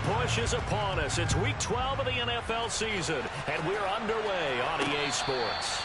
push is upon us. It's Week 12 of the NFL season, and we're underway on EA Sports.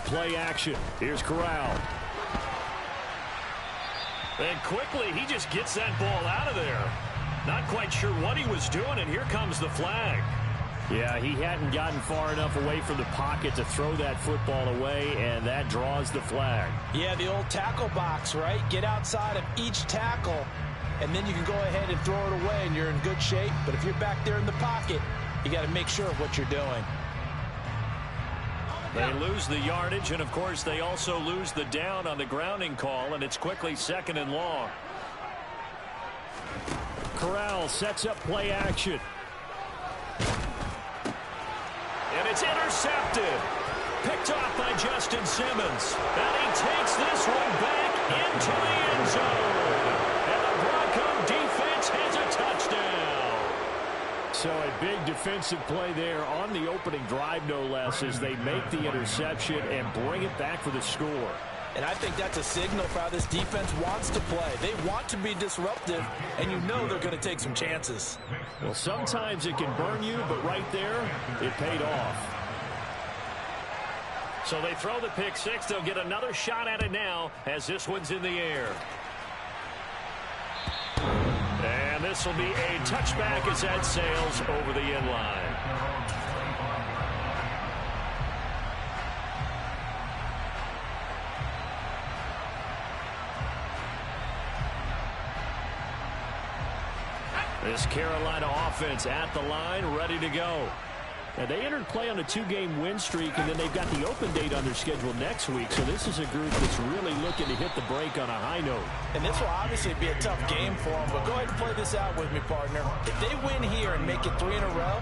Play action. Here's Corral. And quickly, he just gets that ball out of there. Not quite sure what he was doing, and here comes the flag. Yeah, he hadn't gotten far enough away from the pocket to throw that football away, and that draws the flag. Yeah, the old tackle box, right? Get outside of each tackle, and then you can go ahead and throw it away, and you're in good shape. But if you're back there in the pocket, you got to make sure of what you're doing. They lose the yardage, and, of course, they also lose the down on the grounding call, and it's quickly 2nd and long. Corral sets up play action. And it's intercepted. Picked off by Justin Simmons. And he takes this one back into the end zone. And the Bronco defense has a touchdown. So a big defensive play there on the opening drive, no less, as they make the interception and bring it back for the score. And I think that's a signal for how this defense wants to play. They want to be disruptive, and you know they're going to take some chances. Well, sometimes it can burn you, but right there, it paid off. So they throw the pick six. They'll get another shot at it now as this one's in the air. And this will be a touchback as that sails over the end line. This Carolina offense at the line, ready to go. Now, they entered play on a 2-game win streak, and then they've got the open date on their schedule next week. So this is a group that's really looking to hit the break on a high note. And this will obviously be a tough game for them, but go ahead and play this out with me, partner. If they win here and make it 3 in a row,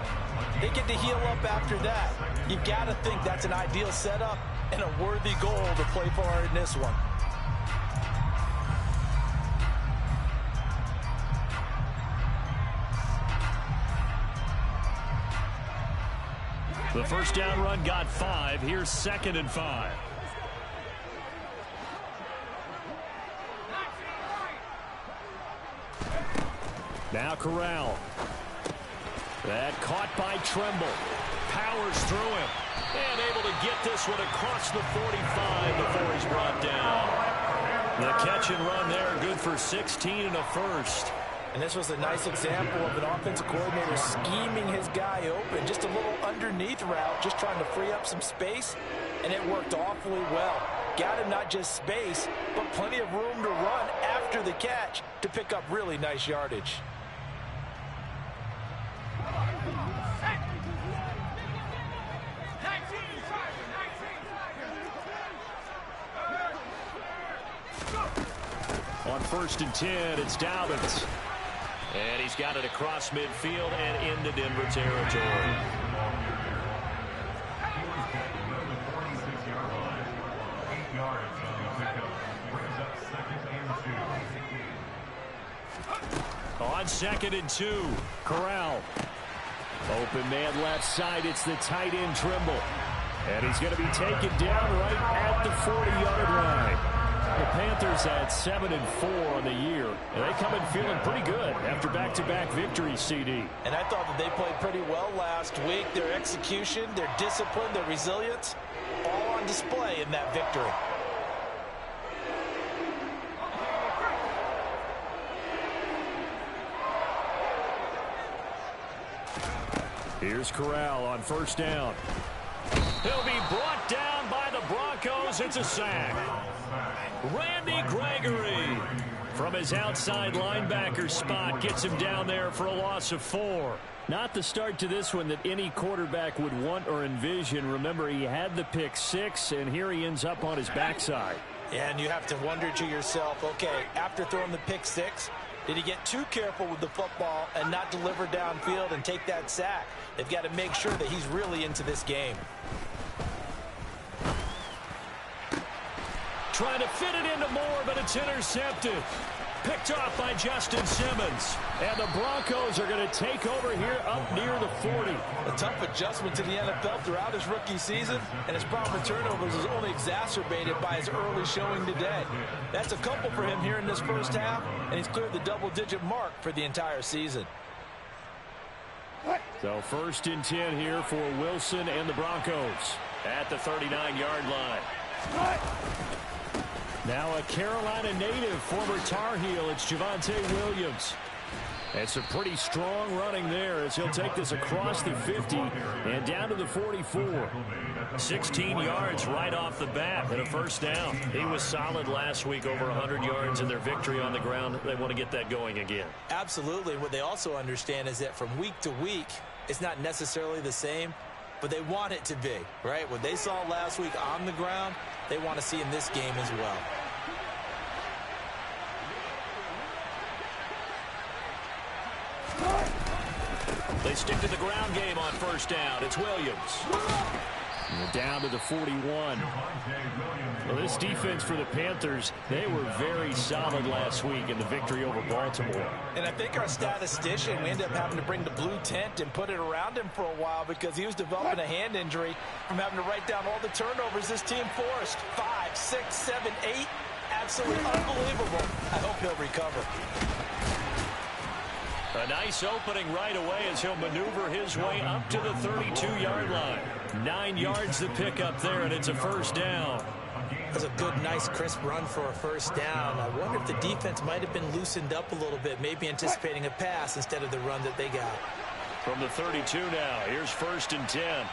they get to heal up after that. You've got to think that's an ideal setup and a worthy goal to play for in this one. The first down run got 5. Here's 2nd and 5. Now Corral. That caught by Tremble. Powers through him. And able to get this one across the 45 before he's brought down. The catch and run there, good for 16 and a first. And this was a nice example of an offensive coordinator scheming his guy open. Just a little underneath route, just trying to free up some space, and it worked awfully well. Got him not just space, but plenty of room to run after the catch to pick up really nice yardage. On 1st and 10, it's Dobbins. And he's got it across midfield and into Denver territory. On 2nd and 2, Corral. Open man left side. It's the tight end Trimble. And he's going to be taken down right at the 40-yard line. The Panthers had 7-4 on the year, and they come in feeling pretty good after back-to-back victories, CD. And I thought that they played pretty well last week. Their execution, their discipline, their resilience, all on display in that victory. Here's Corral on 1st down. He'll be brought down by the Broncos. It's a sack. Randy Gregory From his outside linebacker spot, gets him down there for a loss of 4. Not the start to this one that any quarterback would want or envision. Remember, he had the pick 6, and here he ends up on his backside. And you have to wonder to yourself, okay, after throwing the pick 6, did he get too careful with the football and not deliver downfield and take that sack? They've got to make sure that he's really into this game. Trying to fit it into Moore, but it's intercepted. Picked off by Justin Simmons. And the Broncos are going to take over here up near the 40. A tough adjustment to the NFL throughout his rookie season, and his problem with turnovers is only exacerbated by his early showing today. That's a couple for him here in this first half, and he's cleared the double-digit mark for the entire season. So 1st and 10 here for Wilson and the Broncos At the 39-yard line. Now a Carolina native, former Tar Heel, it's Javonte Williams. It's a pretty strong running there as he'll take this across the 50 and down to the 44. 16 yards right off the bat and a first down. He was solid last week, over 100 yards in their victory on the ground. They want to get that going again. Absolutely. What they also understand is that from week to week, it's not necessarily the same, but they want it to be, right? What they saw last week on the ground, they want to see in this game as well. They stick to the ground game on first down. It's Williams. We're down to the 41. Well, this defense for the Panthers, they were very solid last week in the victory over Baltimore. And I think our statistician, we ended up having to bring the blue tent and put it around him for a while because he was developing a hand injury from having to write down all the turnovers this team forced. 5, 6, 7, 8. Absolutely unbelievable. I hope he'll recover. A nice opening right away as he'll maneuver his way up to the 32-yard line. 9 yards to pick up there, and it's a first down. That's a good, nice, crisp run for a first down. I wonder if the defense might have been loosened up a little bit, maybe anticipating a pass instead of the run that they got. From the 32 now, here's 1st and 10.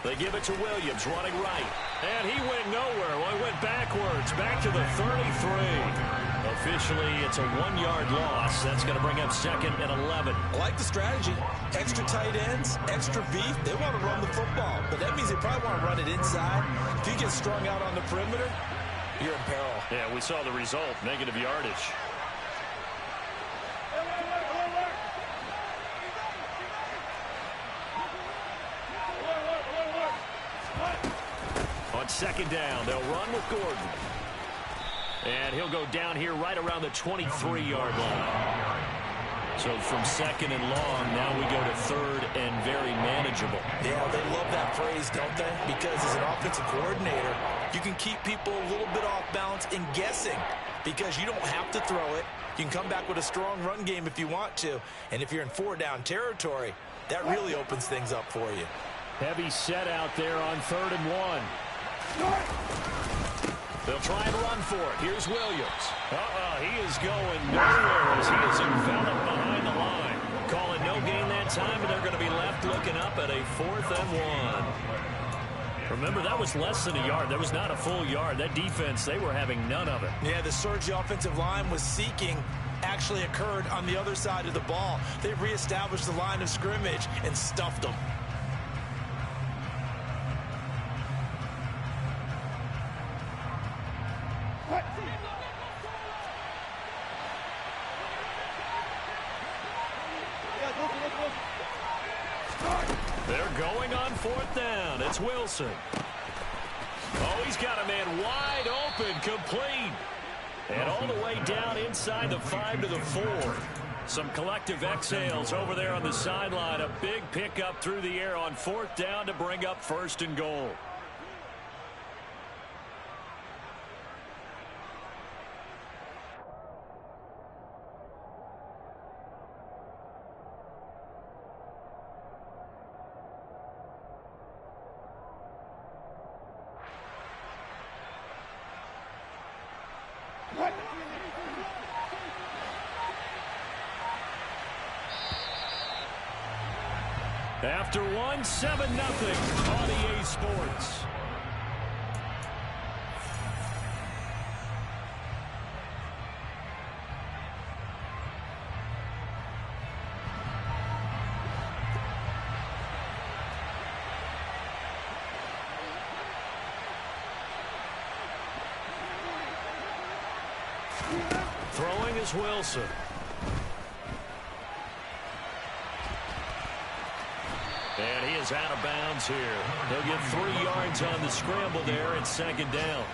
They give it to Williams, running right. And he went nowhere. Well, he went backwards, back to the 33. Officially, it's a 1-yard loss. That's going to bring up 2nd and 11. I like the strategy. Extra tight ends, extra beef. They want to run the football, but that means they probably want to run it inside. If you get strung out on the perimeter, you're in peril. Yeah, we saw the result, negative yardage. On 2nd down, they'll run with Gordon. And he'll go down here right around the 23-yard line. So from 2nd and long, now we go to 3rd and very manageable. Yeah, they love that phrase, don't they? Because as an offensive coordinator, you can keep people a little bit off balance and guessing because you don't have to throw it. You can come back with a strong run game if you want to. And if you're in 4-down territory, that really opens things up for you. Heavy set out there on 3rd and 1. They'll try and run for it. Here's Williams. He is going nowhere as he is enveloped behind the line. Calling no gain that time, and they're going to be left looking up at a 4th and 1. Remember, that was less than a yard. That was not a full yard. That defense, they were having none of it. Yeah, the surge the offensive line was seeking actually occurred on the other side of the ball. They reestablished the line of scrimmage and stuffed them. They're going on 4th down. It's Wilson. Oh, he's got a man wide open, complete. And all the way down inside the 5 to the 4. Some collective exhales over there on the sideline. A big pickup through the air on 4th down to bring up 1st and goal. After one, 7-0 on EA Sports. Throwing is Wilson. And he is out of bounds here. He'll get 3 yards on the scramble there at second down.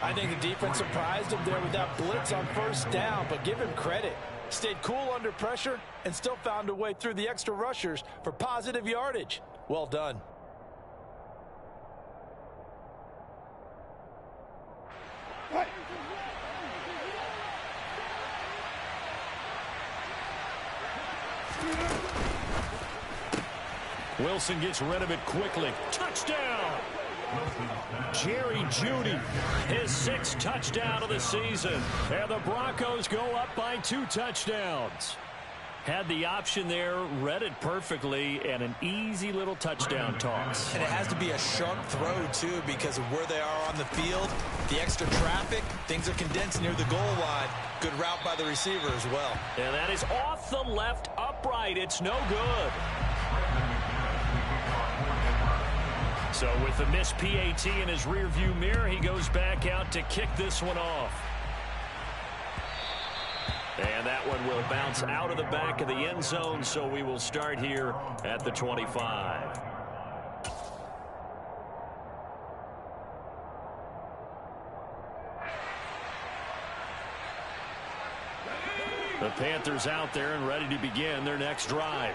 I think the defense surprised him there with that blitz on first down, but give him credit. Stayed cool under pressure and still found a way through the extra rushers for positive yardage. Well done. Wilson gets rid of it quickly. Touchdown! Jerry Jeudy, his 6th touchdown of the season. And the Broncos go up by 2 touchdowns. Had the option there, read it perfectly, and an easy little touchdown toss. And it has to be a sharp throw, too, because of where they are on the field, the extra traffic, things are condensed near the goal line. Good route by the receiver as well. And that is off the left upright. It's no good. So with the missed PAT in his rearview mirror, he goes back out to kick this one off. And that one will bounce out of the back of the end zone, so we will start here at the 25. The Panthers out there and ready to begin their next drive.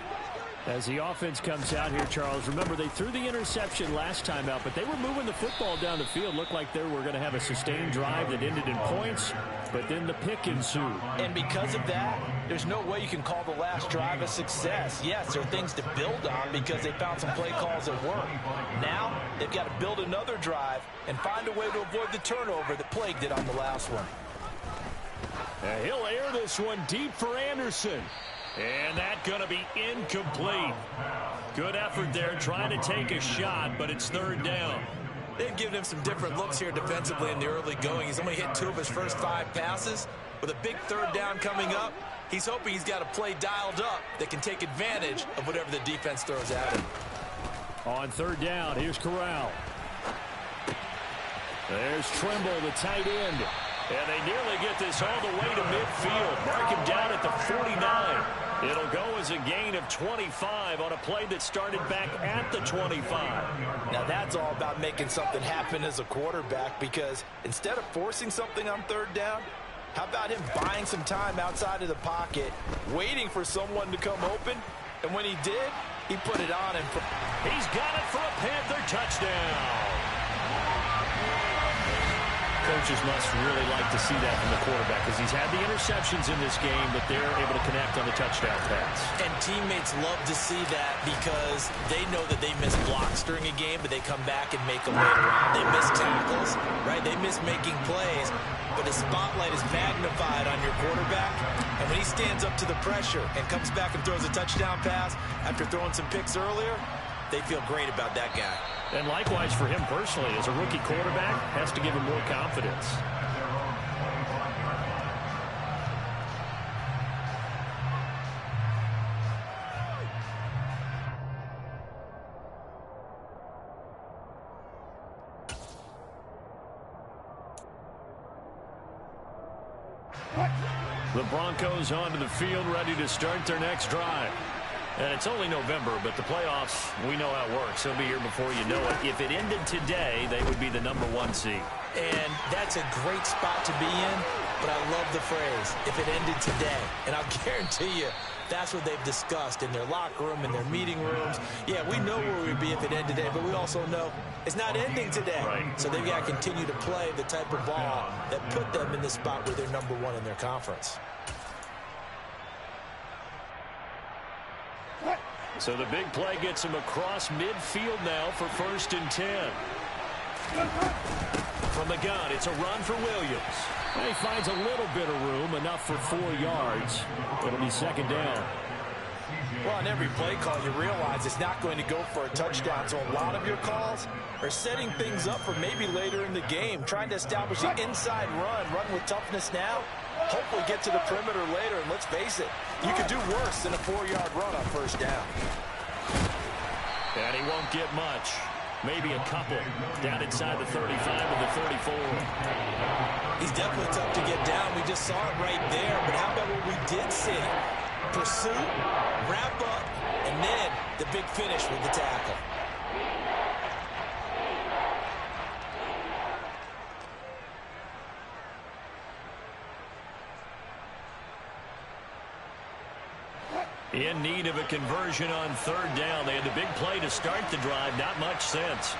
As the offense comes out here, Charles, remember they threw the interception last time out, but they were moving the football down the field. Looked like they were going to have a sustained drive that ended in points, but then the pick ensued. And because of that, there's no way you can call the last drive a success. Yes, there are things to build on because they found some play calls that work. Now, they've got to build another drive and find a way to avoid the turnover that plagued it on the last one. And he'll air this one deep for Anderson. And that's going to be incomplete. Good effort there trying to take a shot, but it's 3rd down. They've given him some different looks here defensively in the early going. He's only hit 2 of his first 5 passes. With a big 3rd down coming up, he's hoping he's got a play dialed up that can take advantage of whatever the defense throws at him. On 3rd down, here's Corral. There's Trimble, the tight end. And they nearly get this all the way to midfield. Mark him down at the 49. It'll go as a gain of 25 on a play that started back at the 25. Now that's all about making something happen as a quarterback, because instead of forcing something on 3rd down, how about him buying some time outside of the pocket, waiting for someone to come open, and when he did, he put it on him. He's got it for a Panther touchdown. Coaches must really like to see that from the quarterback because he's had the interceptions in this game, but they're able to connect on the touchdown pass. And teammates love to see that because they know that they miss blocks during a game, but they come back and make them later on. They miss tackles, right? They miss making plays, but the spotlight is magnified on your quarterback, and when he stands up to the pressure and comes back and throws a touchdown pass after throwing some picks earlier, they feel great about that guy. And likewise for him personally, as a rookie quarterback, has to give him more confidence. The Broncos onto the field, ready to start their next drive. And it's only November, but the playoffs, we know how it works. They'll be here before you know it. If it ended today, they would be the #1 seed. And that's a great spot to be in, but I love the phrase, if it ended today. And I'll guarantee you, that's what they've discussed in their locker room, in their meeting rooms. Yeah, we know where we'd be if it ended today, but we also know it's not ending today. Right. So they've got to continue to play the type of ball that put them in the spot where they're #1 in their conference. So the big play gets him across midfield now for 1st and 10. From the gun, it's a run for Williams. And he finds a little bit of room, enough for 4 yards. It'll be 2nd down. Well, on every play call, you realize it's not going to go for a touchdown. So a lot of your calls are setting things up for maybe later in the game, trying to establish the inside run with toughness now, hopefully get to the perimeter later. And let's face it, you could do worse than a 4-yard run on first down. And he won't get much. Maybe a couple down inside the 35 and the 34. He's definitely tough to get down. We just saw it right there. But how about what we did see? Pursuit, wrap up, and then the big finish with the tackle. In need of a conversion on third down. They had the big play to start the drive. Not much sense.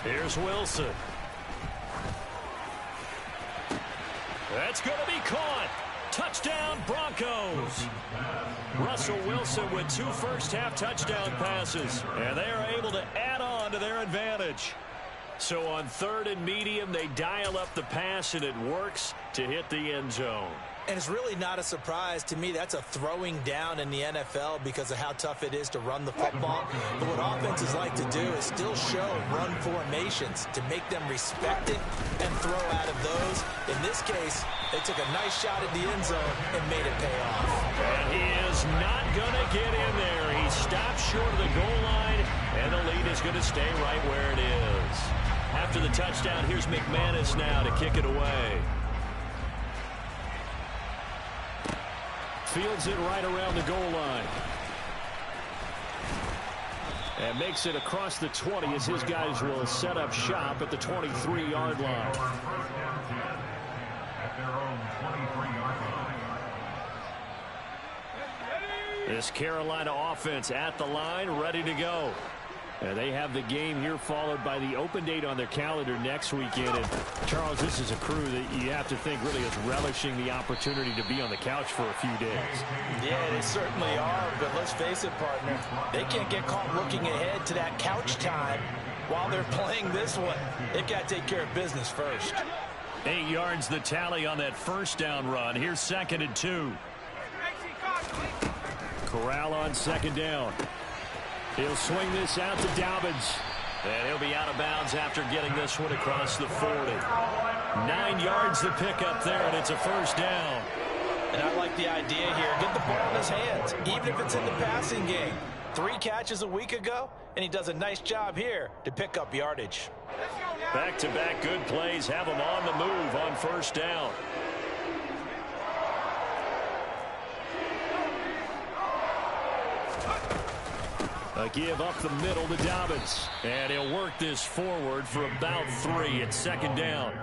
Here's Wilson. That's going to be caught. Touchdown, Broncos. Russell Wilson with 2 first-half touchdown passes. And they are able to add on to their advantage. So on third and medium, they dial up the pass, and it works to hit the end zone. And it's really not a surprise to me. That's a throwing down in the NFL because of how tough it is to run the football. But what offenses like to do is still show run formations to make them respect it and throw out of those. In this case, they took a nice shot at the end zone and made it pay off. And he is not going to get in there. He stopped short of the goal line, and the lead is going to stay right where it is. After the touchdown, here's McManus now to kick it away. Fields it right around the goal line. And makes it across the 20 as his guys will set up shop at the 23-yard line. This Carolina offense at the line, ready to go. And they have the game here followed by the open date on their calendar next weekend. And Charles, this is a crew that you have to think really is relishing the opportunity to be on the couch for a few days. Yeah, they certainly are. But let's face it, partner, they can't get caught looking ahead to that couch time while they're playing this one. They've got to take care of business first. 8 yards the tally on that first down run. Here's 2nd and 2. Corral on 2nd down. He'll swing this out to Dobbins. And he'll be out of bounds after getting this one across the 40. 9 yards the pickup there, and it's a first down. And I like the idea here. Get the ball in his hands, even if it's in the passing game. 3 catches a week ago, and he does a nice job here to pick up yardage. Back-to-back good plays have him on the move on first down. A give up the middle to Dobbins. And he'll work this forward for about 3 at 2nd down.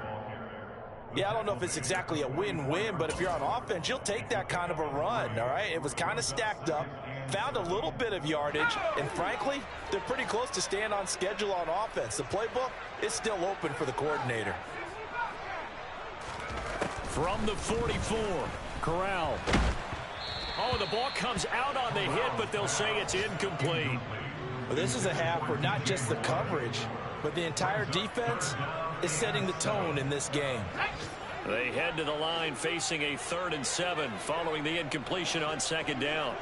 Yeah, I don't know if it's exactly a win-win, but if you're on offense, you'll take that kind of a run, all right? It was kind of stacked up, found a little bit of yardage, and frankly, they're pretty close to staying on schedule on offense. The playbook is still open for the coordinator. From the 44, Corral. oh, the ball comes out on the hit, but they'll say it's incomplete. Well, this is a half where not just the coverage, but the entire defense is setting the tone in this game. They head to the line facing a 3rd and 7 following the incompletion on 2nd down.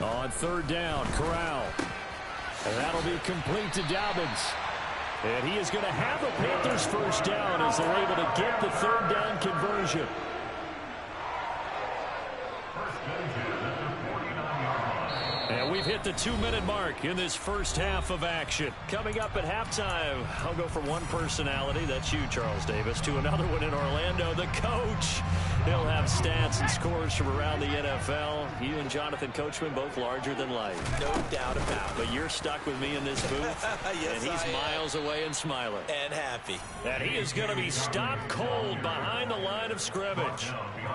On 3rd down, Corral. And that'll be complete to Dobbins. And he is going to have the Panthers first down as they're able to get the 3rd down conversion. And we've hit the 2-minute mark in this first half of action. Coming up at halftime, I'll go from one personality, that's you, Charles Davis, to another one in Orlando, the coach. He'll have stats and scores from around the NFL. You and Jonathan Coachman, both larger than life. No doubt about it. But you're stuck with me in this booth, yes, and he's miles away and smiling. And happy. And he is going to be stopped cold behind the line of scrimmage.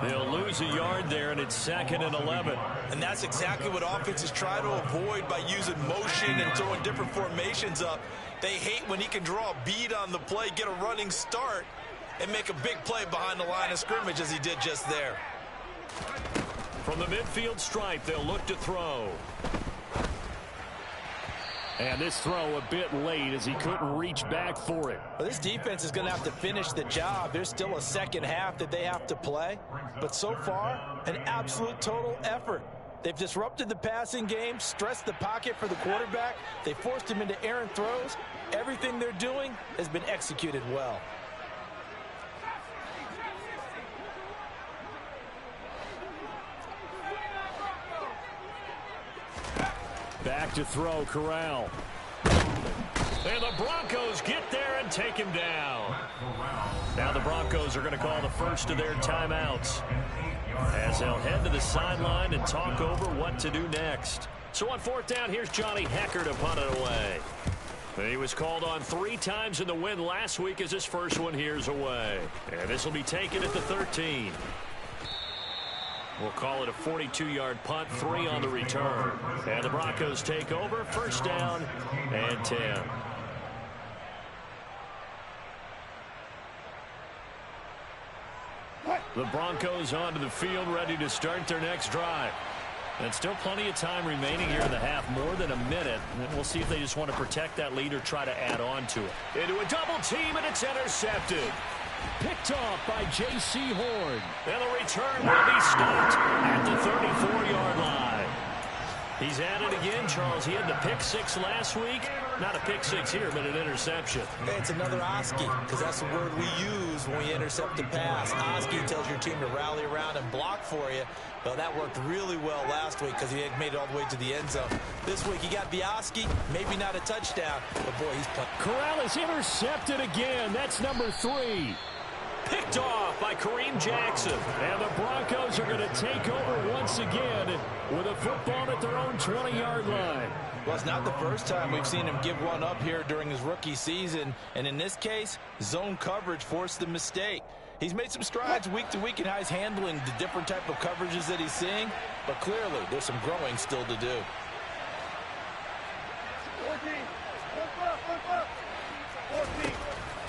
They'll lose a yard there, and it's 2nd and 11. And that's exactly what offenses try to avoid by using motion and throwing different formations up. They hate when he can draw a bead on the play, get a running start, and make a big play behind the line of scrimmage as he did just there. From the midfield stripe, they'll look to throw. And this throw a bit late as he couldn't reach back for it. Well, this defense is going to have to finish the job. There's still a second half that they have to play. But so far, an absolute total effort. They've disrupted the passing game, stressed the pocket for the quarterback. They forced him into errant throws. Everything they're doing has been executed well. Back to throw, Corral. And the Broncos get there and take him down. Now the Broncos are going to call the first of their timeouts, as they'll head to the sideline and talk over what to do next. So on fourth down, here's Johnny Hecker to punt it away. He was called on 3 times in the win last week as his first one here's away. And this will be taken at the 13. We'll call it a 42-yard punt, 3 on the return. And the Broncos take over, first down and 10. The Broncos onto the field, ready to start their next drive. And still plenty of time remaining here in the half, more than a minute. And we'll see if they just want to protect that lead or try to add on to it. Into a double team, and it's intercepted. Picked off by J.C. Horn. And the return will be stopped at the 34-yard line. He's at it again, Charles. He had the pick 6 last week. Not a pick 6 here, but an interception. Hey, it's another Oski, because that's the word we use when we intercept a pass. Oski tells your team to rally around and block for you. Well, that worked really well last week because he had made it all the way to the end zone. This week, he got the Oski, maybe not a touchdown, but boy, he's playing. Corral is intercepted again. That's number 3. Picked off by Kareem Jackson. And the Broncos are going to take over once again with a football at their own 20-yard line. Well, it's not the first time we've seen him give one up here during his rookie season. And in this case, zone coverage forced the mistake. He's made some strides week to week in how he's handling the different type of coverages that he's seeing. But clearly, there's some growing still to do.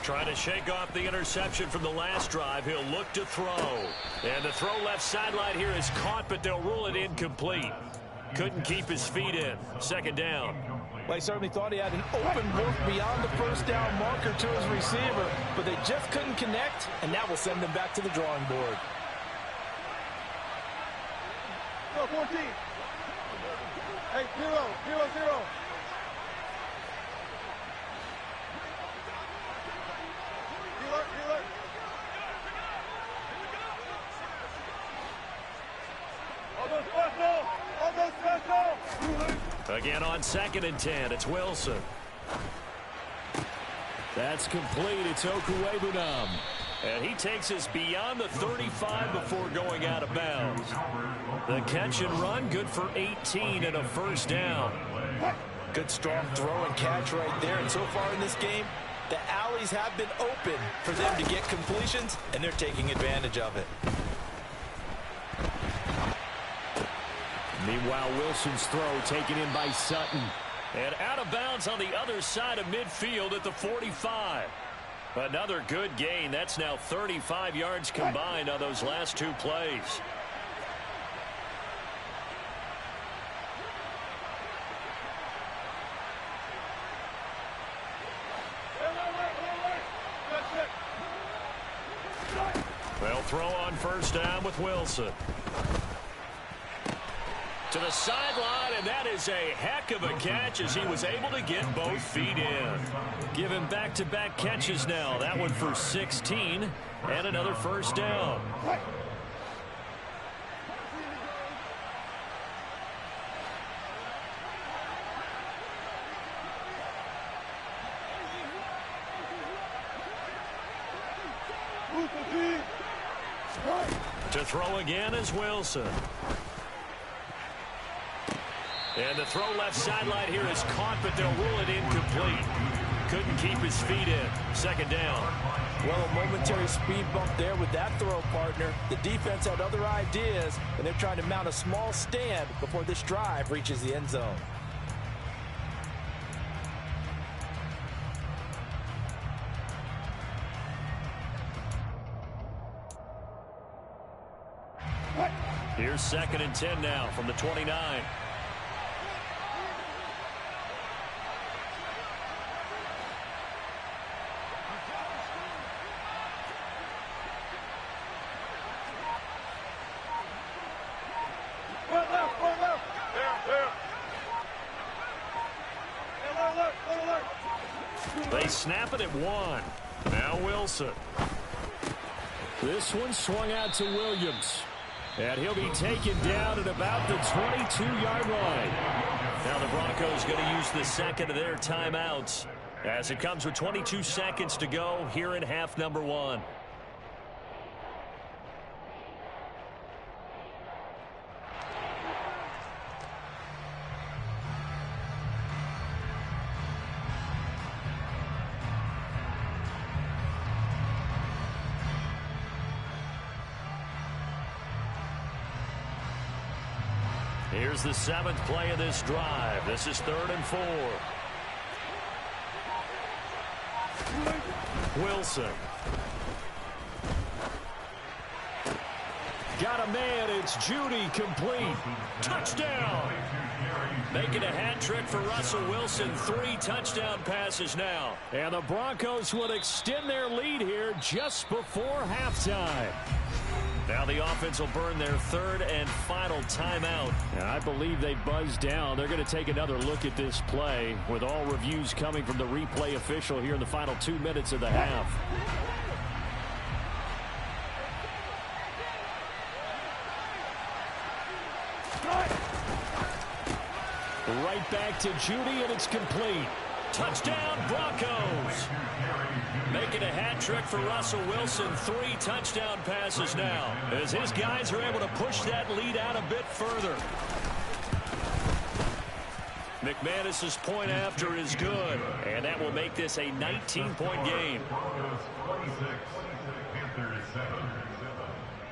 Trying to shake off the interception from the last drive. He'll look to throw. And the throw left sideline here is caught, but they'll rule it incomplete. Couldn't keep his feet in. Second down. Well, he certainly thought he had an open look beyond the first down marker to his receiver, but they just couldn't connect, and that will send them back to the drawing board. 14. Hey, 0-0-0. Again on 2nd and 10, it's Wilson. That's complete. It's Okuwebunam. And he takes us beyond the 35 before going out of bounds. The catch and run, good for 18 and a first down. Good strong throw and catch right there. And so far in this game, the alleys have been open for them to get completions, and they're taking advantage of it. Meanwhile, Wilson's throw taken in by Sutton. And out of bounds on the other side of midfield at the 45. Another good gain. That's now 35 yards combined on those last 2 plays. They'll throw on first down with Wilson. To the sideline, and that is a heck of a catch as he was able to get both feet in. Given back-to-back catches now. That one for 16 and another first down. To throw again is Wilson. And the throw left sideline here is caught, but they'll rule it incomplete. Couldn't keep his feet in. Second down. Well, a momentary speed bump there with that throw, partner. The defense had other ideas, and they're trying to mount a small stand before this drive reaches the end zone. Here's 2nd and 10 now from the 29. They snap it at 1. Now Wilson. This one swung out to Williams. And he'll be taken down at about the 22-yard line. Now the Broncos going to use the second of their timeouts as it comes with 22 seconds to go here in half number 1. Here's the 7th play of this drive. This is 3rd and 4. Wilson. Got a man. It's Judy, complete. Touchdown. Making a hat trick for Russell Wilson. 3 touchdown passes now. And the Broncos will extend their lead here just before halftime. Now the offense will burn their 3rd and final timeout. And I believe they buzzed down. They're going to take another look at this play with all reviews coming from the replay official here in the final 2 minutes of the half. Right back to Judy, and it's complete. Touchdown, Broncos. Making a hat trick for Russell Wilson. 3 touchdown passes now as his guys are able to push that lead out a bit further. McManus's point after is good, and that will make this a 19-point game.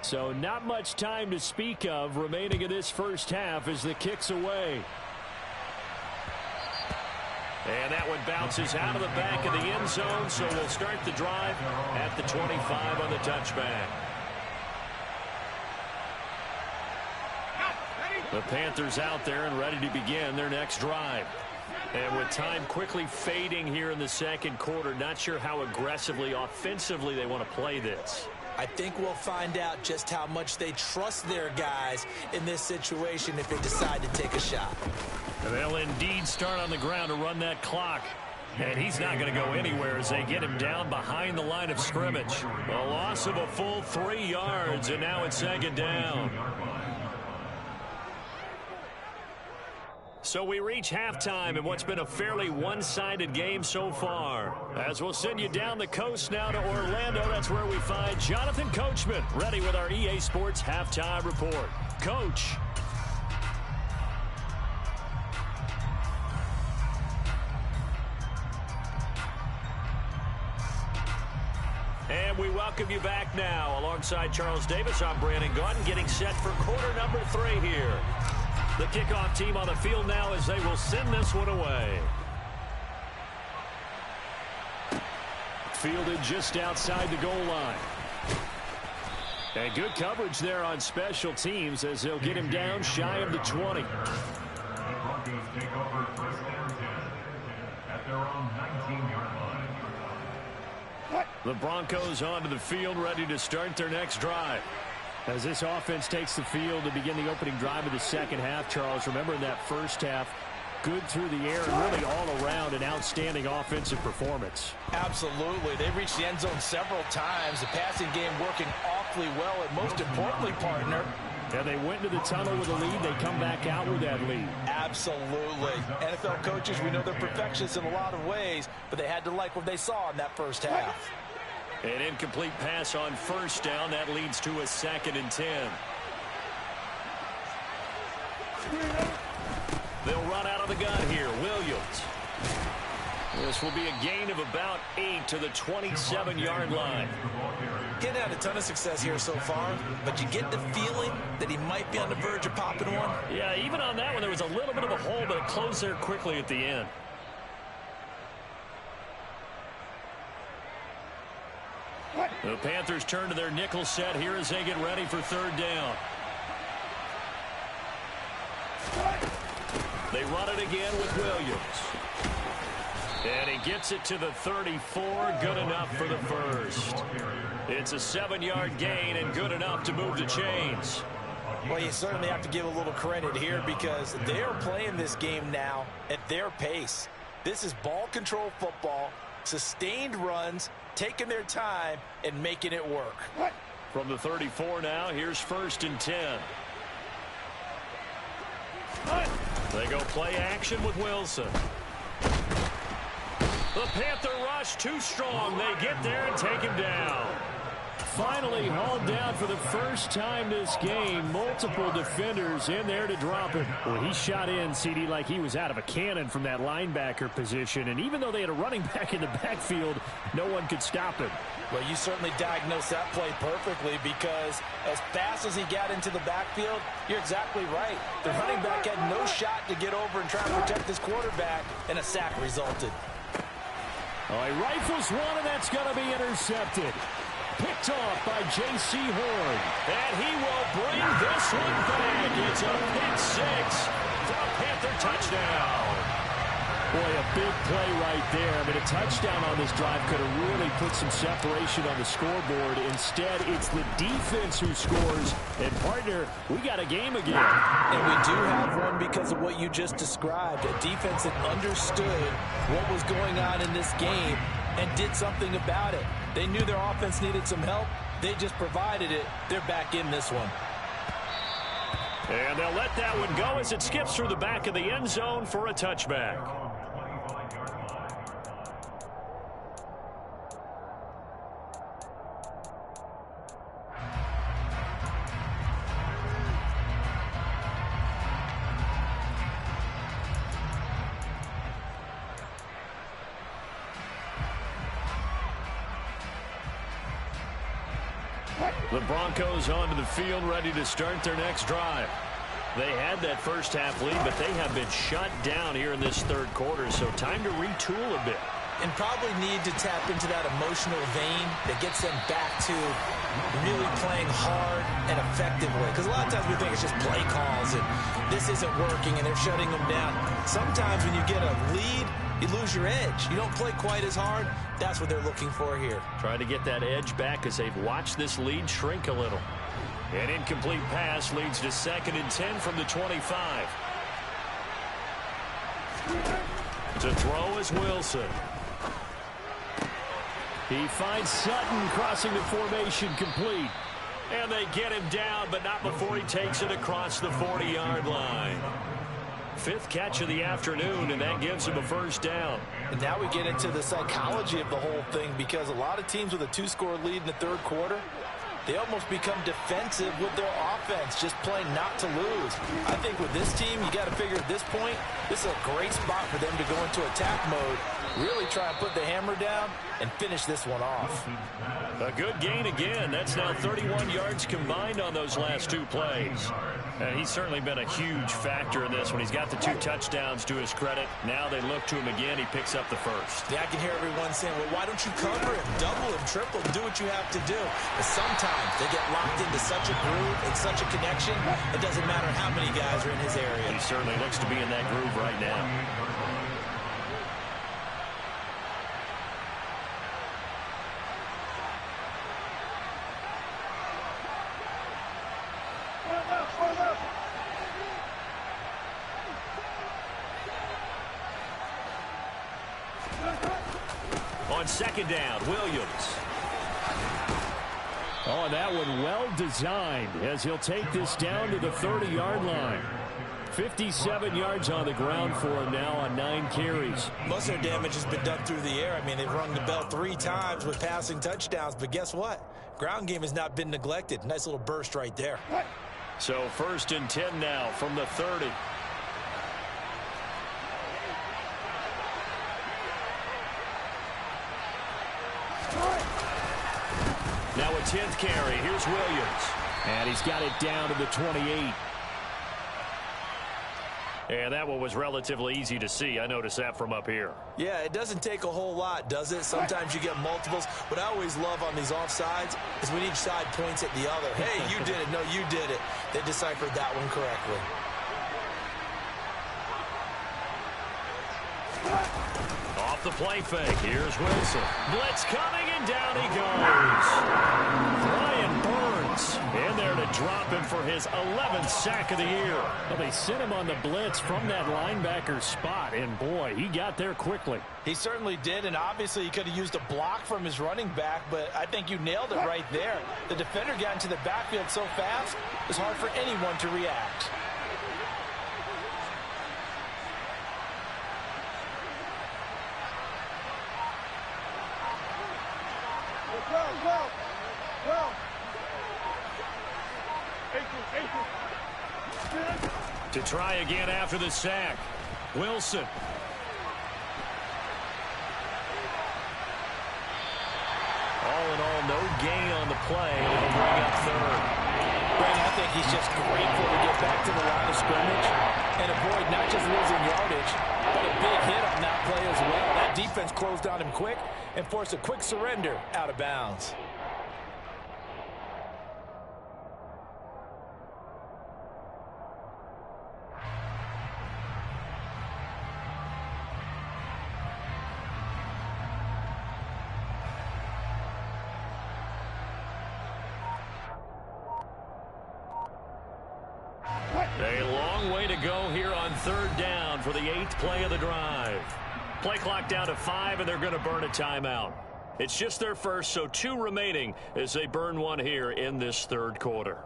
So not much time to speak of remaining in this first half as the kick's away. And that one bounces out of the back of the end zone, so we'll start the drive at the 25 on the touchback. The Panthers out there and ready to begin their next drive. And with time quickly fading here in the second quarter, not sure how aggressively, offensively they want to play this. I think we'll find out just how much they trust their guys in this situation if they decide to take a shot. They'll indeed start on the ground to run that clock. And he's not going to go anywhere as they get him down behind the line of scrimmage. A loss of a full 3 yards, and now it's 2nd down. So we reach halftime in what's been a fairly one-sided game so far. As we'll send you down the coast now to Orlando, that's where we find Jonathan Coachman, ready with our EA Sports Halftime Report. Coach. And we welcome you back now. Alongside Charles Davis, I'm Brandon Gaudin, getting set for quarter number 3 here. The kickoff team on the field now as they will send this one away. Fielded just outside the goal line. And good coverage there on special teams as they'll get him down shy of the 20. The Broncos take over 1st and 10 at their own 19-yard line. The Broncos onto the field, ready to start their next drive. As this offense takes the field to begin the opening drive of the second half, Charles, remember in that first half, good through the air and really all around an outstanding offensive performance. Absolutely. They reached the end zone several times. The passing game working awfully well, and most importantly, partner, and they went into the tunnel with a lead. They come back out with that lead. Absolutely. NFL coaches, we know they're perfectionists in a lot of ways, but they had to like what they saw in that first half. An incomplete pass on 1st down. That leads to a 2nd and 10. They'll run out of the gun here. Williams. This will be a gain of about 8 to the 27-yard line. Getting had a ton of success here so far, but you get the feeling that he might be on the verge of popping one. Yeah, even on that one, there was a little bit of a hole, but it closed there quickly at the end. The Panthers turn to their nickel set here as they get ready for 3rd down. They run it again with Williams. And he gets it to the 34. Good enough for the first. It's a 7-yard gain and good enough to move the chains. Well, you certainly have to give a little credit here because they are playing this game now at their pace. This is ball control football, sustained runs, taking their time, and making it work. From the 34 now, here's 1st and 10. They go play action with Wilson. The Panther rush too strong. They get there and take him down. Finally hauled down for the first time this game. Multiple defenders in there to drop him. Well, he shot in, CD, like he was out of a cannon from that linebacker position. And even though they had a running back in the backfield, no one could stop him. Well, you certainly diagnosed that play perfectly because as fast as he got into the backfield, you're exactly right. The running back had no shot to get over and try to protect his quarterback, and a sack resulted. Oh, he rifles one, and that's going to be intercepted. Picked off by J.C. Horn. And he will bring this one back. It's a pick six for a Panther touchdown. Boy, a big play right there. I mean, a touchdown on this drive could have really put some separation on the scoreboard. Instead, it's the defense who scores. And, partner, we got a game again. And we do have one because of what you just described. A defense that understood what was going on in this game and did something about it. They knew their offense needed some help. They just provided it. They're back in this one. And they'll let that one go as it skips through the back of the end zone for a touchback. The Broncos onto the field, ready to start their next drive. They had that first half lead, but they have been shut down here in this third quarter, so time to retool a bit. And probably need to tap into that emotional vein that gets them back to really playing hard and effectively. Because a lot of times we think it's just play calls and this isn't working and they're shutting them down. Sometimes when you get a lead, you lose your edge. You don't play quite as hard. That's what they're looking for here. Trying to get that edge back as they've watched this lead shrink a little. An incomplete pass leads to 2nd and 10 from the 25. To throw is Wilson. He finds Sutton crossing the formation complete. And they get him down, but not before he takes it across the 40-yard line. 5th catch of the afternoon, and that gives him a first down. And now we get into the psychology of the whole thing because a lot of teams with a 2-score lead in the third quarter, they almost become defensive with their offense, just playing not to lose. I think with this team, you got to figure at this point, this is a great spot for them to go into attack mode, really try and put the hammer down and finish this one off. A good gain again. That's now 31 yards combined on those last 2 plays. And he's certainly been a huge factor in this when he's got the 2 touchdowns to his credit. Now they look to him again. He picks up the first. Yeah, I can hear everyone saying, well, why don't you cover him, double him, triple him, do what you have to do. But sometimes they get locked into such a groove and such a connection, it doesn't matter how many guys are in his area. He certainly looks to be in that groove right now. On 2nd down, Williams. Oh, that one well designed as he'll take this down to the 30-yard line. 57 yards on the ground for him now on 9 carries. Most of their damage has been done through the air. I mean, they've rung the bell 3 times with passing touchdowns, but guess what? Ground game has not been neglected. Nice little burst right there. So 1st and 10 now from the 30. Now a 10th carry. Here's Williams. And he's got it down to the 28. And that one was relatively easy to see. I noticed that from up here. Yeah, it doesn't take a whole lot, does it? Sometimes you get multiples. What I always love on these offsides is when each side points at the other. Hey, you did it. No, you did it. They deciphered that one correctly. Off the play fake. Here's Wilson. Blitz coming, and down he goes. Brian Burns in there to drop him for his 11th sack of the year. Well, they sent him on the blitz from that linebacker spot, and boy, he got there quickly. He certainly did, and obviously he could have used a block from his running back, but I think you nailed it right there. The defender got into the backfield so fast, it was hard for anyone to react. To try again after the sack. Wilson. All in all, no gain on the play. It'll bring up third. Brandon, I think he's just grateful to get back to the line of scrimmage and avoid not just losing yardage, but a big hit on that play as well. That defense closed on him quick and forced a quick surrender out of bounds. A long way to go here on third down for the 8th play of the drive. Play clock down to 5, and they're going to burn a timeout. It's just their first, so 2 remaining as they burn one here in this third quarter.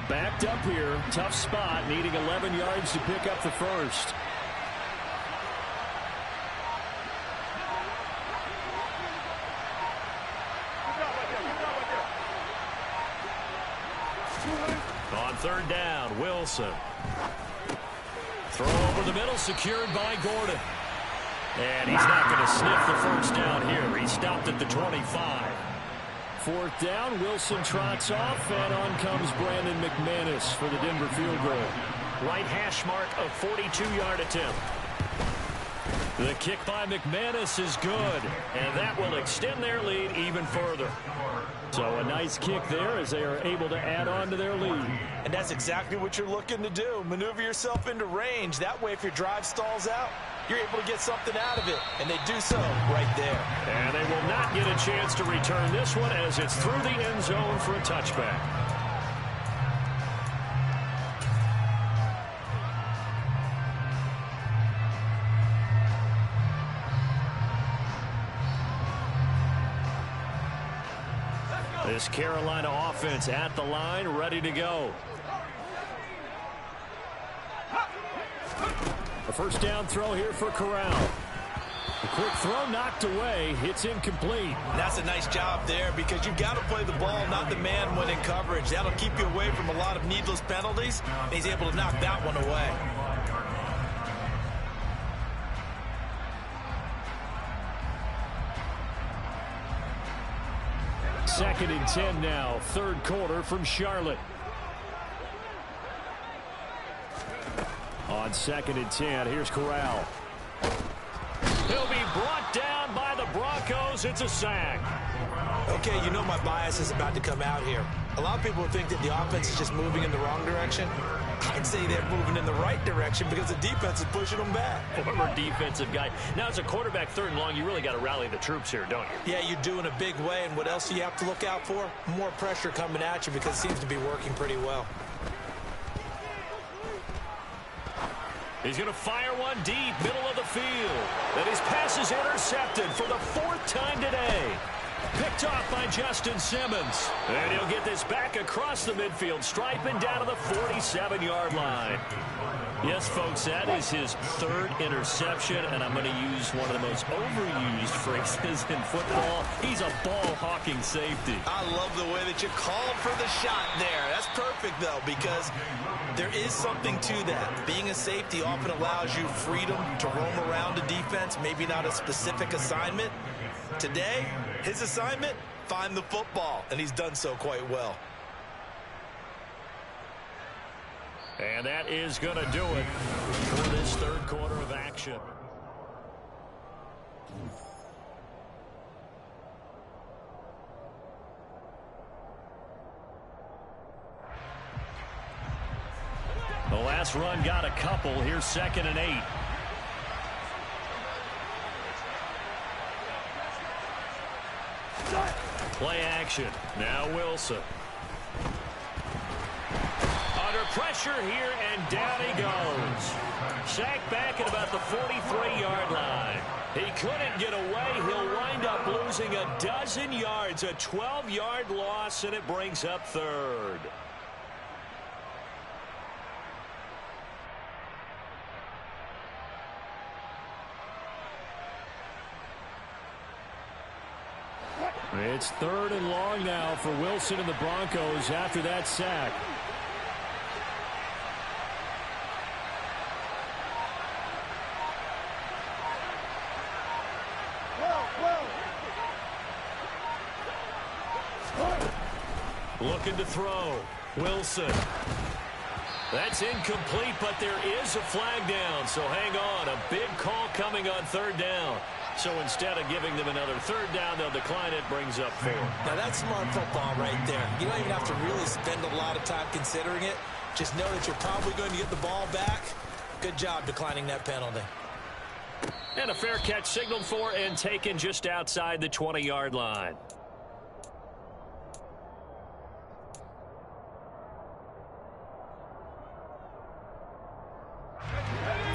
Backed up here, tough spot, needing 11 yards to pick up the first. On third down, Wilson. Throw over the middle, secured by Gordon. And he's not going to sniff the first down here. He stopped at the 25. Fourth down, Wilson trots off, and on comes Brandon McManus for the Denver field goal. Right hash mark of 42-yard attempt. The kick by McManus is good, and that will extend their lead even further. So a nice kick there as they are able to add on to their lead. And that's exactly what you're looking to do. Maneuver yourself into range. That way, if your drive stalls out, you're able to get something out of it. And they do so right there. And they will not get a chance to return this one as it's through the end zone for a touchback. This Carolina offense at the line, ready to go. A first down throw here for Corral. A quick throw knocked away. It's incomplete. That's a nice job there because you've got to play the ball, not the man when in coverage. That'll keep you away from a lot of needless penalties. And he's able to knock that one away. Second and 10 now. Third quarter from Charlotte. On second and 10, here's Corral. He'll be brought down by the Broncos. It's a sack. Okay, you know my bias is about to come out here. A lot of people think that the offense is just moving in the wrong direction. I'd say they're moving in the right direction because the defense is pushing them back. Former defensive guy. Now, as a quarterback, third and long, you really got to rally the troops here, don't you? Yeah, you do in a big way. And what else do you have to look out for? More pressure coming at you because it seems to be working pretty well. He's going to fire one deep, middle of the field. And his pass is intercepted for the 4th time today. Picked off by Justin Simmons. And he'll get this back across the midfield stripe and down to the 47-yard line. Yes, folks, that is his 3rd interception, and I'm going to use one of the most overused phrases in football. He's a ball-hawking safety. I love the way that you called for the shot there. That's perfect, though, because there is something to that. Being a safety often allows you freedom to roam around a defense, maybe not a specific assignment. Today, his assignment, find the football, and he's done so quite well. And that is going to do it for this third quarter of action. The last run got a couple. Here's 2nd and 8. Play action. Now Wilson. Under pressure here, and down he goes. Sacked back at about the 43-yard line. He couldn't get away. He'll wind up losing a dozen yards. A 12-yard loss, and it brings up 3rd. It's 3rd and long now for Wilson and the Broncos after that sack. Looking to throw. Wilson. That's incomplete, but there is a flag down, so hang on. A big call coming on 3rd down. So instead of giving them another 3rd down, they'll decline it. Brings up 4. Now that's smart football right there. You don't even have to really spend a lot of time considering it. Just know that you're probably going to get the ball back. Good job declining that penalty. And a fair catch signaled for and taken just outside the 20-yard line.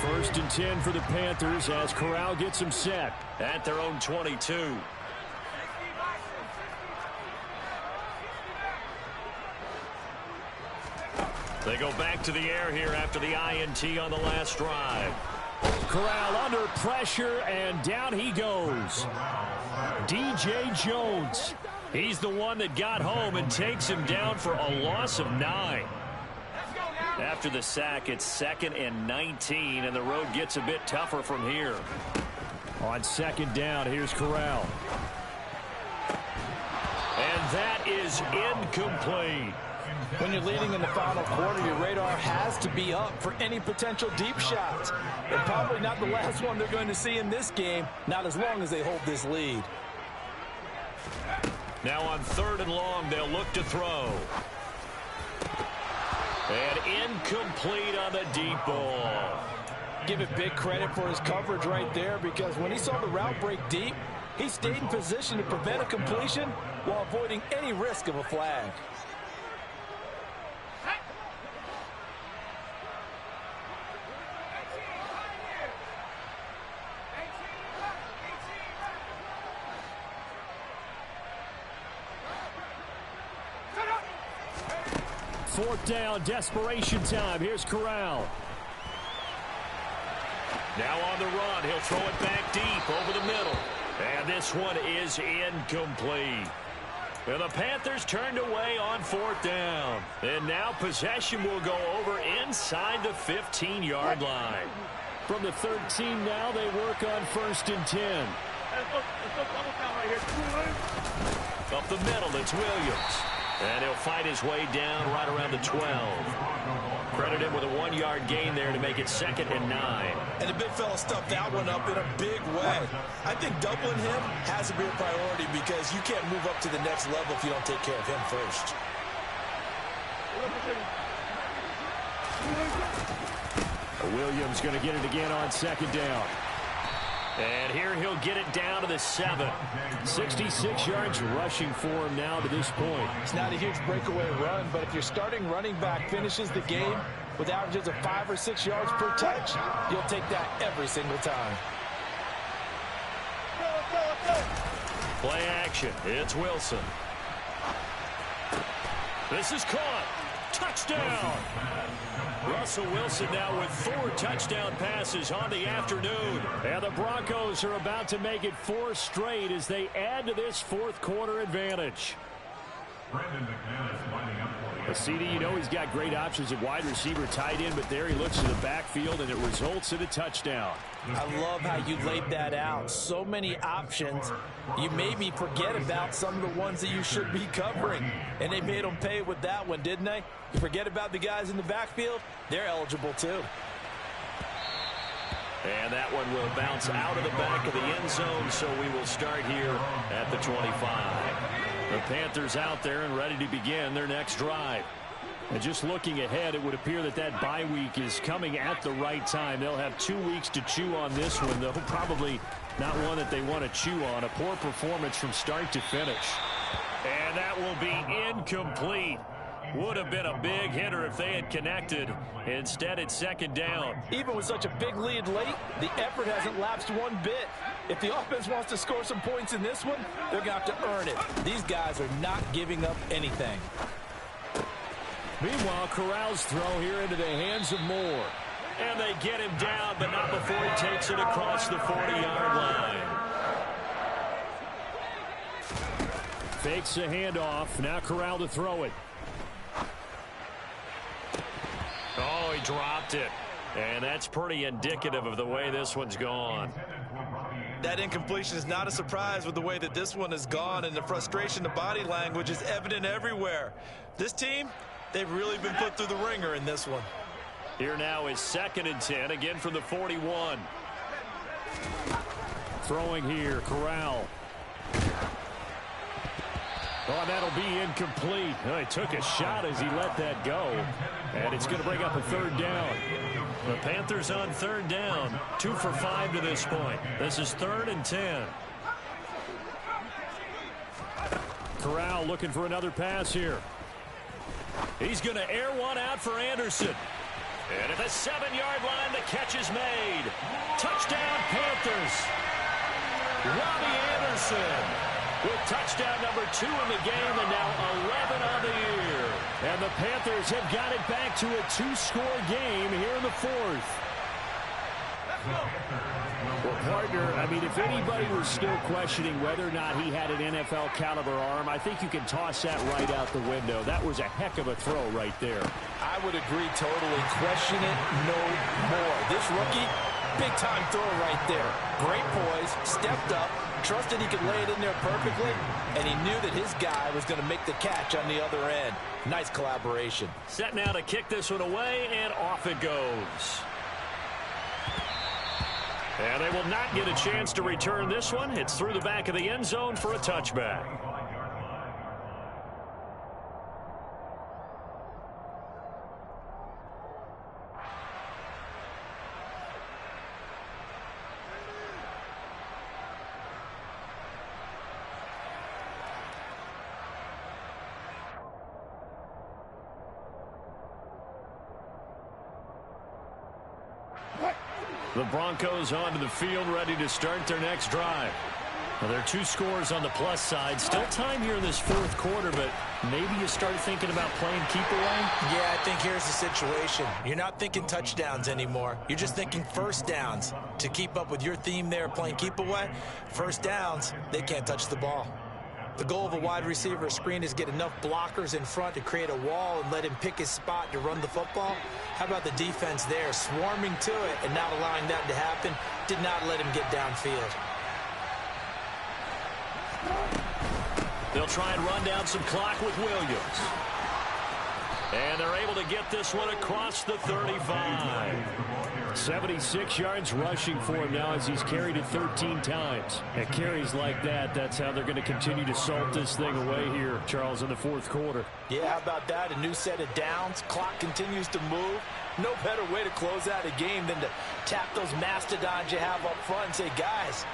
First and 10 for the Panthers as Corral gets him set. At their own 22. They go back to the air here after the INT on the last drive. Corral under pressure, and down he goes. DJ Jones. He's the one that got home and takes him down for a loss of 9. After the sack, it's 2nd and 19, and the road gets a bit tougher from here. On 2nd down, here's Corral. And that is incomplete. When you're leading in the final quarter, your radar has to be up for any potential deep shots. And probably not the last one they're going to see in this game, not as long as they hold this lead. Now on 3rd and long, they'll look to throw. And incomplete on the deep ball. Give it big credit for his coverage right there, because when he saw the route break deep, he stayed in position to prevent a completion while avoiding any risk of a flag. Fourth down, desperation time. Here's Corral. Now on the run, he'll throw it back deep over the middle. And this one is incomplete. Well, the Panthers turned away on 4th down. And now possession will go over inside the 15-yard line. From the 13 now, they work on 1st and 10. Up the middle, it's Williams. And he'll fight his way down right around the 12. Credit him with a 1-yard gain there to make it 2nd and 9. And the big fella stuffed that one up in a big way. I think doubling him has to be a priority, because you can't move up to the next level if you don't take care of him first. Williams going to get it again on 2nd down. And here he'll get it down to the 7. 66 yards rushing for him now to this point. It's not a huge breakaway run, but if your starting running back finishes the game with averages of 5 or 6 yards per touch, you'll take that every single time. Play action. It's Wilson. This is caught. Touchdown. Russell Wilson now with 4 touchdown passes on the afternoon. And the Broncos are about to make it 4 straight as they add to this fourth quarter advantage. A CD, you know he's got great options at wide receiver, tight end, but there he looks to the backfield, and it results in a touchdown. I love how you laid that out. So many options. You maybe forget about some of the ones that you should be covering. And they made them pay with that one, didn't they? You forget about the guys in the backfield, they're eligible too. And that one will bounce out of the back of the end zone, so we will start here at the 25. The Panthers out there and ready to begin their next drive. And just looking ahead, it would appear that that bye week is coming at the right time. They'll have 2 weeks to chew on this one, though probably not one that they want to chew on. A poor performance from start to finish. And that will be incomplete. Would have been a big hitter if they had connected. Instead, it's second down. Even with such a big lead late, the effort hasn't lapsed one bit. If the offense wants to score some points in this one, they're going to have to earn it. These guys are not giving up anything. Meanwhile, Corral's throw here into the hands of Moore. And they get him down, but not before he takes it across the 40-yard line. Fakes the handoff. Now Corral to throw it. Oh, he dropped it. And that's pretty indicative of the way this one's gone. That incompletion is not a surprise with the way that this one has gone, and the frustration, the body language is evident everywhere. This team, they've really been put through the ringer in this one. Here now is 2nd and 10, again from the 41. Throwing here, Corral. Oh, that'll be incomplete. Oh, he took a shot as he let that go. And it's going to bring up a 3rd down. The Panthers on 3rd down. 2 for 5 to this point. This is 3rd and 10. Corral looking for another pass here. He's going to air one out for Anderson. And at the 7-yard line, the catch is made. Touchdown, Panthers. Robbie Anderson with touchdown number 2 in the game, and now 11 on the year. And the Panthers have got it back to a 2-score game here in the 4th. Well, partner, I mean, if anybody was still questioning whether or not he had an NFL caliber arm, I think you can toss that right out the window. That was a heck of a throw right there. I would agree totally. Question it no more. This rookie, big-time throw right there. Great poise, stepped up, trusted he could lay it in there perfectly, and he knew that his guy was going to make the catch on the other end. Nice collaboration. Set now to kick this one away, and off it goes. And they will not get a chance to return this one. It's through the back of the end zone for a touchback. The Broncos onto the field, ready to start their next drive. Well, there are 2 scores on the plus side. Still time here in this 4th quarter, but maybe you start thinking about playing keep away? Yeah, I think here's the situation. You're not thinking touchdowns anymore. You're just thinking first downs. To keep up with your theme there, playing keep away, first downs, they can't touch the ball. The goal of a wide receiver screen is get enough blockers in front to create a wall and let him pick his spot to run the football. How about the defense there, swarming to it and not allowing that to happen? Did not let him get downfield. They'll try and run down some clock with Williams. And they're able to get this one across the 35. 76 yards rushing for him now as he's carried it 13 times. At carries like that, that's how they're going to continue to salt this thing away here, Charles, in the 4th quarter. Yeah, how about that? A new set of downs. Clock continues to move. No better way to close out a game than to tap those mastodons you have up front and say, guys,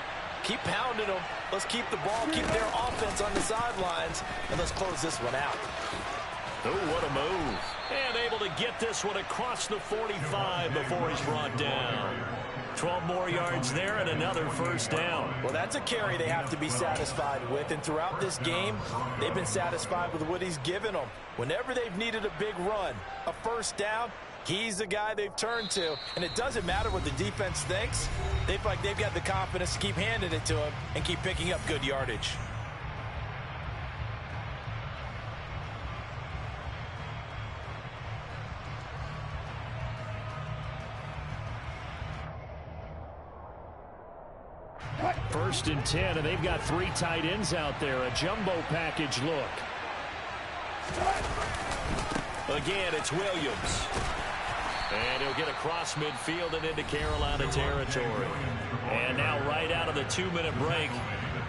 keep pounding them. Let's keep the ball, keep their offense on the sidelines, and let's close this one out. Oh, what a move. And able to get this one across the 45 before he's brought down. 12 more yards there and another first down. Well, that's a carry they have to be satisfied with. And throughout this game, they've been satisfied with what he's given them. Whenever they've needed a big run, a first down, he's the guy they've turned to. And it doesn't matter what the defense thinks. They feel like they've got the confidence to keep handing it to him and keep picking up good yardage. 1st and 10, and they've got 3 tight ends out there. A jumbo package look. Again, it's Williams. And he'll get across midfield and into Carolina territory. And now right out of the 2-minute break,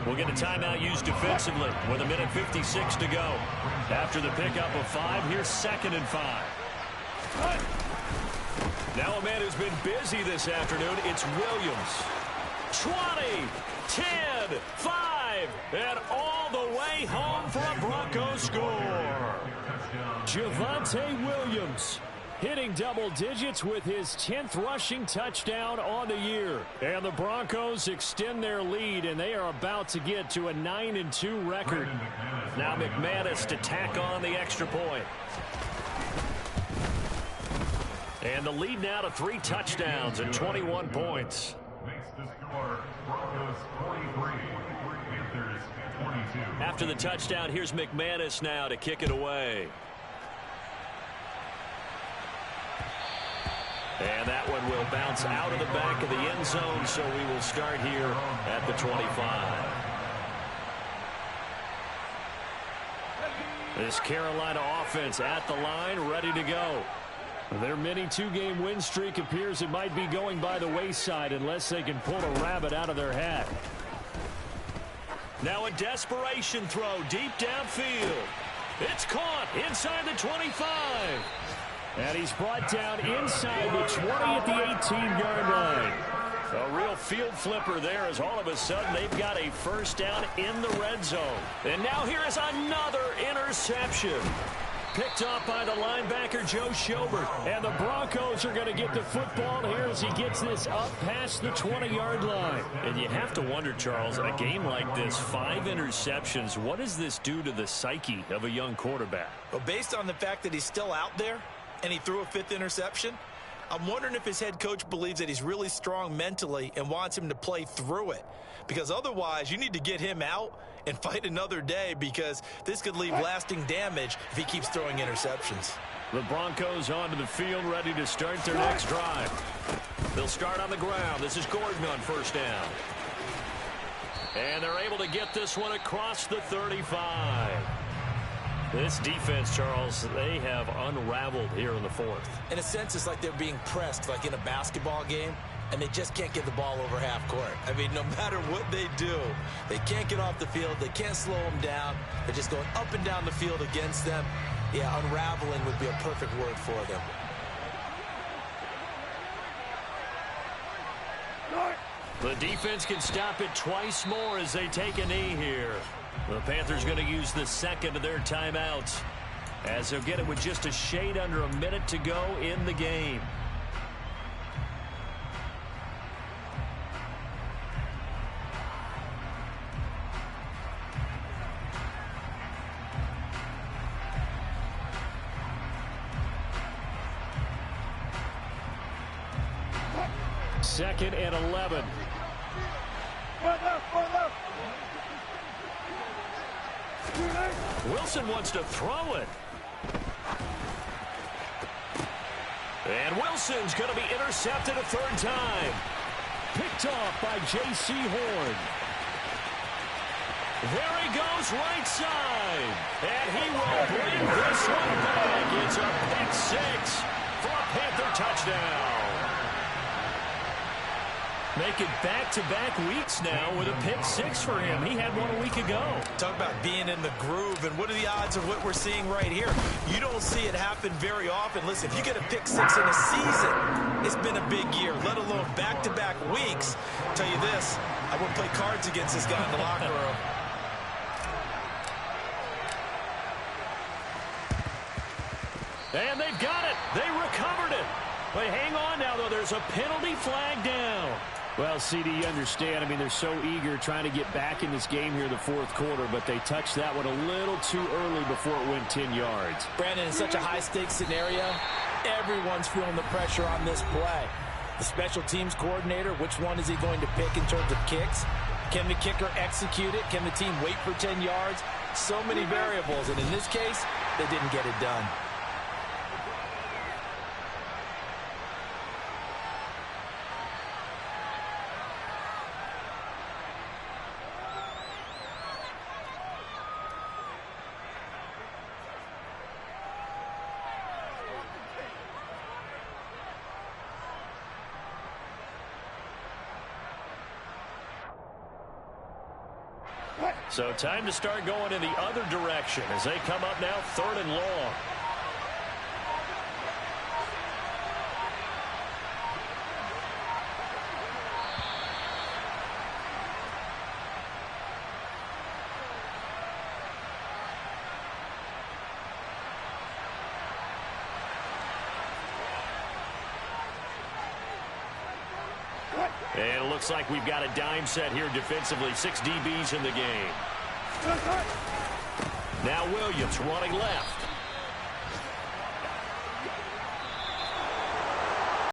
we'll get a timeout used defensively with 1:56 to go. After the pickup of 5, here's 2nd and 5. Now a man who's been busy this afternoon, it's Williams. 20, 10, 5, and all the way home for a Broncos score. Javonte Williams hitting double digits with his 10th rushing touchdown on the year. And the Broncos extend their lead, and they are about to get to a 9-2 record. Now McManus to tack on the extra point. And the lead now to 3 touchdowns and 21 points. Makes the score Broncos 43, Panthers 22. After the touchdown, here's McManus now to kick it away. And that one will bounce out of the back of the end zone, so we will start here at the 25. This Carolina offense at the line, ready to go. Their mini 2-game win streak appears it might be going by the wayside unless they can pull a rabbit out of their hat. Now a desperation throw deep downfield. It's caught inside the 25. And he's brought down inside the 20 at the 18-yard line. A real field flipper there as all of a sudden they've got a first down in the red zone. And now here is another interception. Picked off by the linebacker, Joe Schobert. And the Broncos are going to get the football here as he gets this up past the 20-yard line. And you have to wonder, Charles, a game like this, 5 interceptions, what does this do to the psyche of a young quarterback? Well, based on the fact that he's still out there and he threw a 5th interception, I'm wondering if his head coach believes that he's really strong mentally and wants him to play through it. Because otherwise, you need to get him out and fight another day, because this could leave lasting damage if he keeps throwing interceptions. The Broncos onto the field, ready to start their next drive. They'll start on the ground. This is Gordon on first down. And they're able to get this one across the 35. This defense, Charles, they have unraveled here in the 4th. In a sense, it's like they're being pressed, like in a basketball game, and they just can't get the ball over half court. I mean, no matter what they do, they can't get off the field. They can't slow them down. They're just going up and down the field against them. Yeah, unraveling would be a perfect word for them. The defense can stop it twice more as they take a knee here. The Panthers going to use the 2nd of their timeouts, as they'll get it with just a shade under a minute to go in the game. Second and 11. Wilson wants to throw it. And Wilson's going to be intercepted a 3rd time. Picked off by J.C. Horn. There he goes right side. And he will bring this one back. It's a pick 6 for a Panther touchdown. Make it back-to-back weeks now with a pick 6 for him. He had one a week ago. Talk about being in the groove, and what are the odds of what we're seeing right here? You don't see it happen very often. Listen, if you get a pick 6 in a season, it's been a big year, let alone back-to-back weeks. I'll tell you this, I wouldn't play cards against this guy in the locker room. And they've got it. They recovered it. But hang on now, though. There's a penalty flag down. Well, CD, you understand. I mean, they're so eager trying to get back in this game here in the 4th quarter, but they touched that one a little too early before it went 10 yards. Brandon, in such a high-stakes scenario, everyone's feeling the pressure on this play. The special teams coordinator, which one is he going to pick in terms of kicks? Can the kicker execute it? Can the team wait for 10 yards? So many variables, and in this case, they didn't get it done. So time to start going in the other direction as they come up now 3rd and long. And it looks like we've got a dime set here defensively. 6 DBs in the game. Now Williams running left.